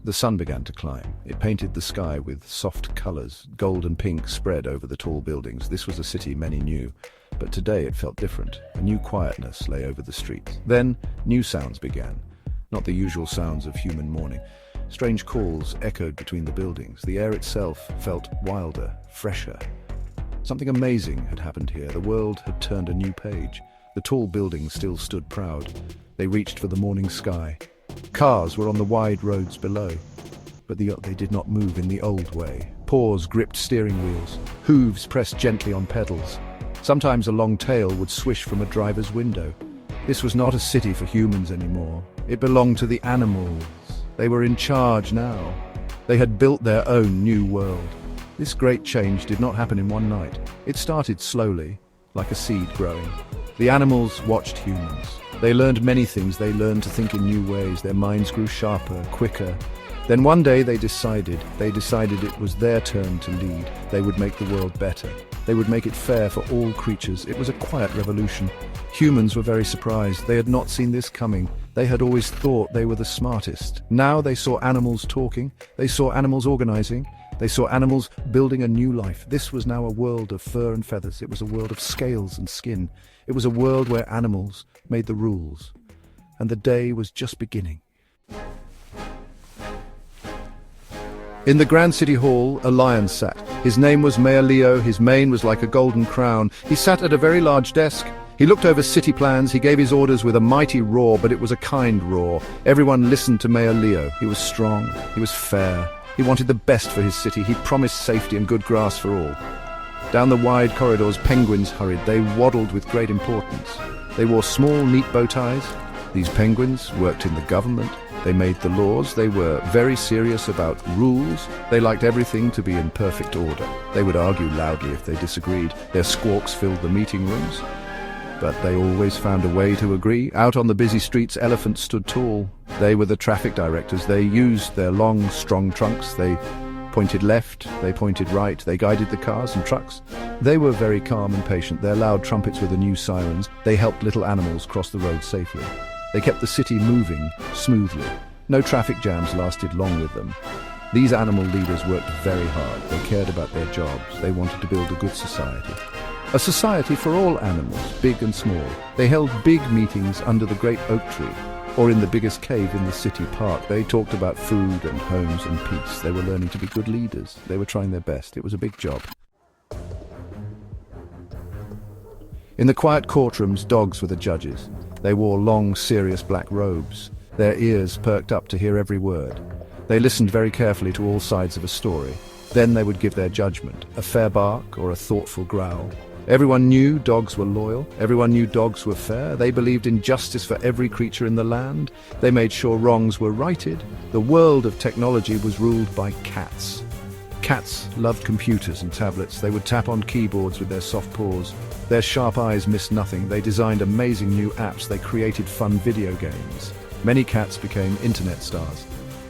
The sun began to climb. It painted the sky with soft colors. Gold and pink spread over the tall buildings. This was a city many knew, but today it felt different. A new quietness lay over the streets. Then, new sounds began. Not the usual sounds of human mourning. Strange calls echoed between the buildings. The air itself felt wilder, fresher. Something amazing had happened here. The world had turned a new page. The tall buildings still stood proud. They reached for the morning sky. Cars were on the wide roads below, but they did not move in the old way. Paws gripped steering wheels. Hooves pressed gently on pedals. Sometimes a long tail would swish from a driver's window. This was not a city for humans anymore. It belonged to the animals. They were in charge now. They had built their own new world. This great change did not happen in one night. It started slowly, like a seed growing. The animals watched humans. They learned many things. They learned to think in new ways. Their minds grew sharper, quicker. Then one day they decided it was their turn to lead. They would make the world better. They would make it fair for all creatures. It was a quiet revolution. Humans were very surprised. They had not seen this coming. They had always thought they were the smartest. Now they saw animals talking. They saw animals organizing. They saw animals building a new life. This was now a world of fur and feathers. It was a world of scales and skin. It was a world where animals made the rules. And the day was just beginning. In the Grand City Hall, a lion sat. His name was Mayor Leo. His mane was like a golden crown. He sat at a very large desk. He looked over city plans. He gave his orders with a mighty roar, but it was a kind roar. Everyone listened to Mayor Leo. He was strong. He was fair. He wanted the best for his city. He promised safety and good grass for all. Down the wide corridors, penguins hurried. They waddled with great importance. They wore small, neat bow ties. These penguins worked in the government. They made the laws. They were very serious about rules. They liked everything to be in perfect order. They would argue loudly if they disagreed. Their squawks filled the meeting rooms. But they always found a way to agree. Out on the busy streets, elephants stood tall. They were the traffic directors. They used their long, strong trunks. They pointed left, they pointed right, they guided the cars and trucks. They were very calm and patient. Their loud trumpets were the new sirens. They helped little animals cross the road safely. They kept the city moving smoothly. No traffic jams lasted long with them. These animal leaders worked very hard. They cared about their jobs. They wanted to build a good society. A society for all animals, big and small. They held big meetings under the great oak tree, or in the biggest cave in the city park. They talked about food and homes and peace. They were learning to be good leaders. They were trying their best. It was a big job. In the quiet courtrooms, dogs were the judges. They wore long, serious black robes. Their ears perked up to hear every word. They listened very carefully to all sides of a story. Then they would give their judgment, a fair bark or a thoughtful growl. Everyone knew dogs were loyal. Everyone knew dogs were fair. They believed in justice for every creature in the land. They made sure wrongs were righted. The world of technology was ruled by cats. Cats loved computers and tablets. They would tap on keyboards with their soft paws. Their sharp eyes missed nothing. They designed amazing new apps. They created fun video games. Many cats became internet stars.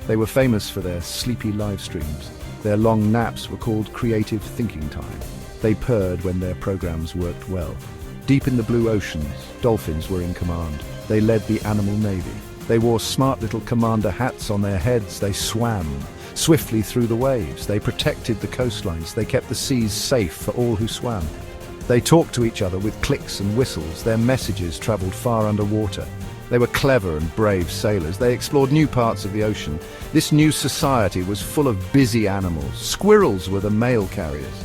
They were famous for their sleepy live streams. Their long naps were called creative thinking time. They purred when their programs worked well. Deep in the blue oceans, dolphins were in command. They led the animal navy. They wore smart little commander hats on their heads. They swam swiftly through the waves. They protected the coastlines. They kept the seas safe for all who swam. They talked to each other with clicks and whistles. Their messages traveled far underwater. They were clever and brave sailors. They explored new parts of the ocean. This new society was full of busy animals. Squirrels were the mail carriers.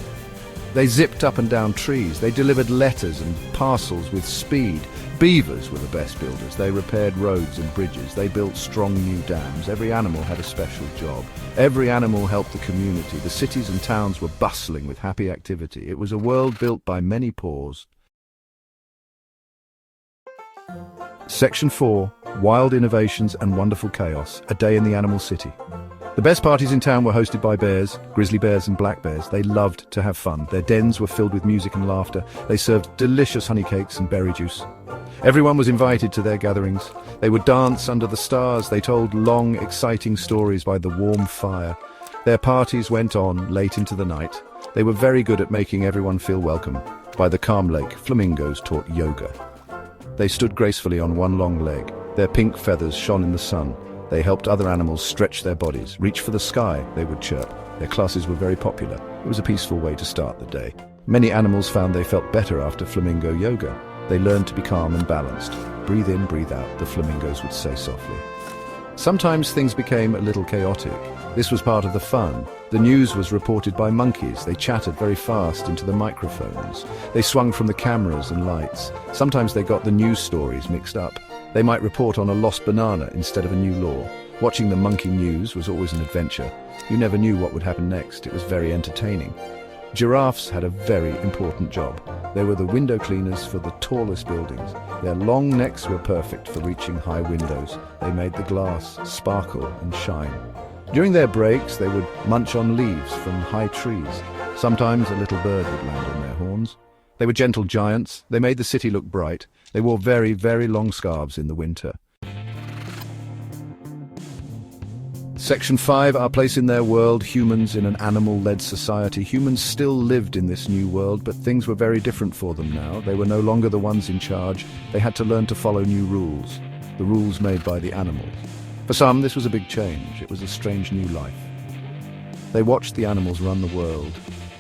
They zipped up and down trees. They delivered letters and parcels with speed. Beavers were the best builders. They repaired roads and bridges. They built strong new dams. Every animal had a special job. Every animal helped the community. The cities and towns were bustling with happy activity. It was a world built by many paws. Section 4. Wild Innovations and Wonderful Chaos. A Day in the Animal City. The best parties in town were hosted by bears, grizzly bears and black bears. They loved to have fun. Their dens were filled with music and laughter. They served delicious honey cakes and berry juice. Everyone was invited to their gatherings. They would dance under the stars. They told long, exciting stories by the warm fire. Their parties went on late into the night. They were very good at making everyone feel welcome. By the calm lake, flamingos taught yoga. They stood gracefully on one long leg. Their pink feathers shone in the sun. They helped other animals stretch their bodies. Reach for the sky, they would chirp. Their classes were very popular. It was a peaceful way to start the day. Many animals found they felt better after flamingo yoga. They learned to be calm and balanced. Breathe in, breathe out, the flamingos would say softly. Sometimes things became a little chaotic. This was part of the fun. The news was reported by monkeys. They chattered very fast into the microphones. They swung from the cameras and lights. Sometimes they got the news stories mixed up. They might report on a lost banana instead of a new law. Watching the monkey news was always an adventure. You never knew what would happen next. It was very entertaining. Giraffes had a very important job. They were the window cleaners for the tallest buildings. Their long necks were perfect for reaching high windows. They made the glass sparkle and shine. During their breaks, they would munch on leaves from high trees. Sometimes a little bird would land on their horns. They were gentle giants. They made the city look bright. They wore very, very long scarves in the winter. Section 5, Our Place in Their World, Humans in an Animal-Led Society. Humans still lived in this new world, but things were very different for them now. They were no longer the ones in charge. They had to learn to follow new rules, the rules made by the animals. For some, this was a big change. It was a strange new life. They watched the animals run the world.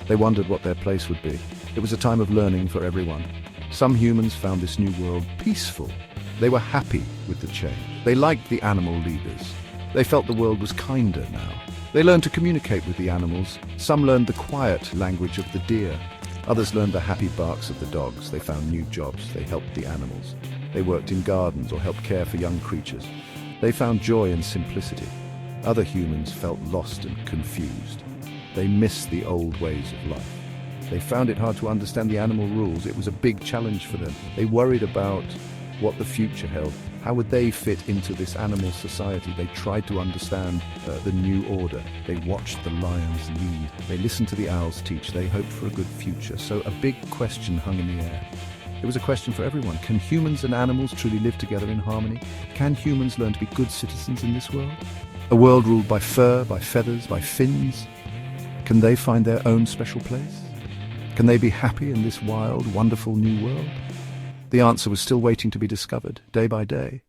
They wondered what their place would be. It was a time of learning for everyone. Some humans found this new world peaceful. They were happy with the change. They liked the animal leaders. They felt the world was kinder now. They learned to communicate with the animals. Some learned the quiet language of the deer. Others learned the happy barks of the dogs. They found new jobs. They helped the animals. They worked in gardens or helped care for young creatures. They found joy in simplicity. Other humans felt lost and confused. They missed the old ways of life. They found it hard to understand the animal rules. It was a big challenge for them. They worried about what the future held. How would they fit into this animal society? They tried to understand the new order. They watched the lions lead. They listened to the owls teach. They hoped for a good future. So a big question hung in the air. It was a question for everyone. Can humans and animals truly live together in harmony? Can humans learn to be good citizens in this world? A world ruled by fur, by feathers, by fins? Can they find their own special place? Can they be happy in this wild, wonderful new world? The answer was still waiting to be discovered, day by day.